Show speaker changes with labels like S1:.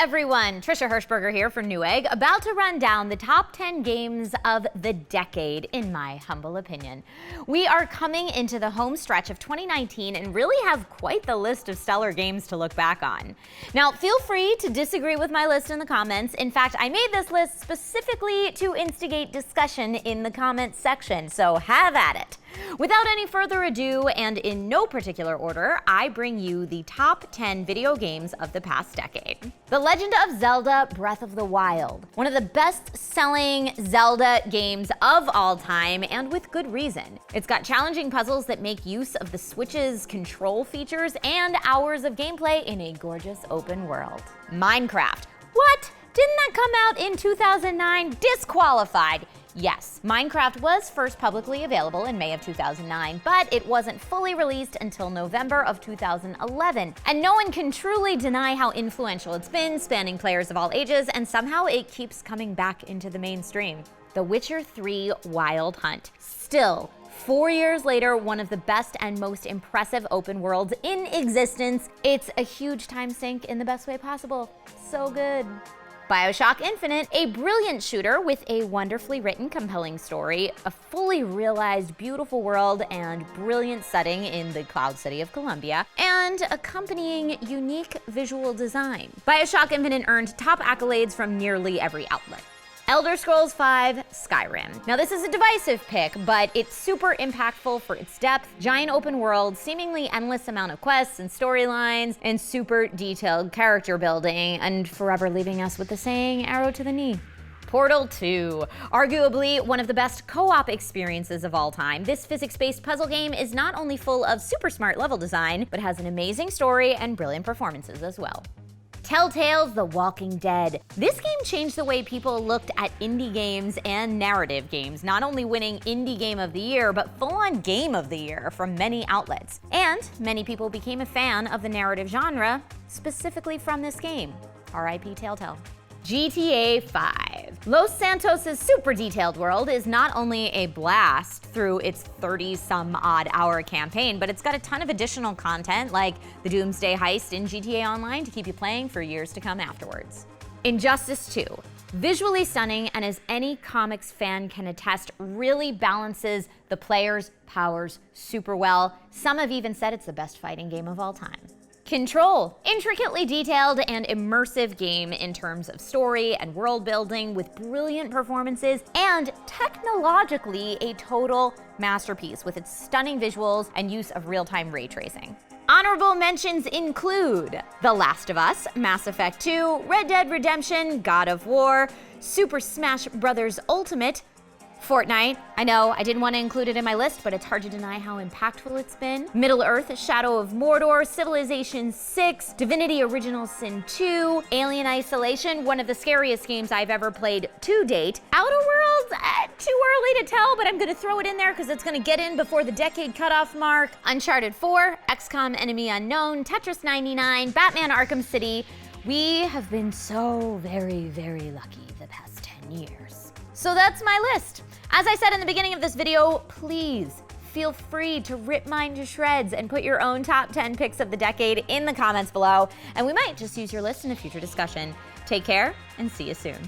S1: everyone, Trisha Hirschberger here for Newegg, about to run down the top 10 games of the decade, in my humble opinion. We are coming into the home stretch of 2019 and really have quite the list of stellar games to look back on. Now, feel free to disagree with my list in the comments. In fact, I made this list specifically to instigate discussion in the comments section, so have at it. Without any further ado, and in no particular order, I bring you the top 10 video games of the past decade. The Legend of Zelda: Breath of the Wild, one of the best-selling Zelda games of all time, and with good reason. It's got challenging puzzles that make use of the Switch's control features and hours of gameplay in a gorgeous open world. Minecraft. What? Didn't that come out in 2009? Disqualified. Yes, Minecraft was first publicly available in May of 2009, but it wasn't fully released until November of 2011. And no one can truly deny how influential it's been, spanning players of all ages, and somehow it keeps coming back into the mainstream. The Witcher 3 Wild Hunt. Still, 4 years later, one of the best and most impressive open worlds in existence. It's a huge time sink in the best way possible. So good. Bioshock Infinite, a brilliant shooter with a wonderfully written, compelling story, a fully realized, beautiful world, and brilliant setting in the Cloud City of Columbia, and accompanying unique visual design. Bioshock Infinite earned top accolades from nearly every outlet. Elder Scrolls V: Skyrim. Now this is a divisive pick, but it's super impactful for its depth, giant open world, seemingly endless amount of quests and storylines, and super detailed character building, and forever leaving us with the saying, arrow to the knee. Portal 2, arguably one of the best co-op experiences of all time. This physics-based puzzle game is not only full of super smart level design, but has an amazing story and brilliant performances as well. Telltale's The Walking Dead. This game changed the way people looked at indie games and narrative games, not only winning Indie Game of the Year, but full-on Game of the Year from many outlets. And many people became a fan of the narrative genre, specifically from this game. R.I.P. Telltale. GTA 5. Los Santos' super detailed world is not only a blast through its 30-some-odd hour campaign, but it's got a ton of additional content like the Doomsday Heist in GTA Online to keep you playing for years to come afterwards. Injustice 2. Visually stunning, and as any comics fan can attest, really balances the player's powers super well. Some have even said it's the best fighting game of all time. Control. Intricately detailed and immersive game in terms of story and world building, with brilliant performances, and technologically a total masterpiece with its stunning visuals and use of real-time ray tracing. Honorable mentions include The Last of Us, Mass Effect 2, Red Dead Redemption, God of War, Super Smash Bros. Ultimate, Fortnite. I know, I didn't want to include it in my list, but it's hard to deny how impactful it's been. Middle-earth: Shadow of Mordor, Civilization 6, Divinity: Original Sin 2, Alien Isolation, one of the scariest games I've ever played to date. Outer Worlds, too early to tell, but I'm gonna throw it in there because it's gonna get in before the decade cutoff mark. Uncharted 4, XCOM: Enemy Unknown, Tetris 99, Batman: Arkham City. We have been so very, very lucky the past 10 years. So that's my list. As I said in the beginning of this video, please feel free to rip mine to shreds and put your own top 10 picks of the decade in the comments below, and we might just use your list in a future discussion. Take care and see you soon.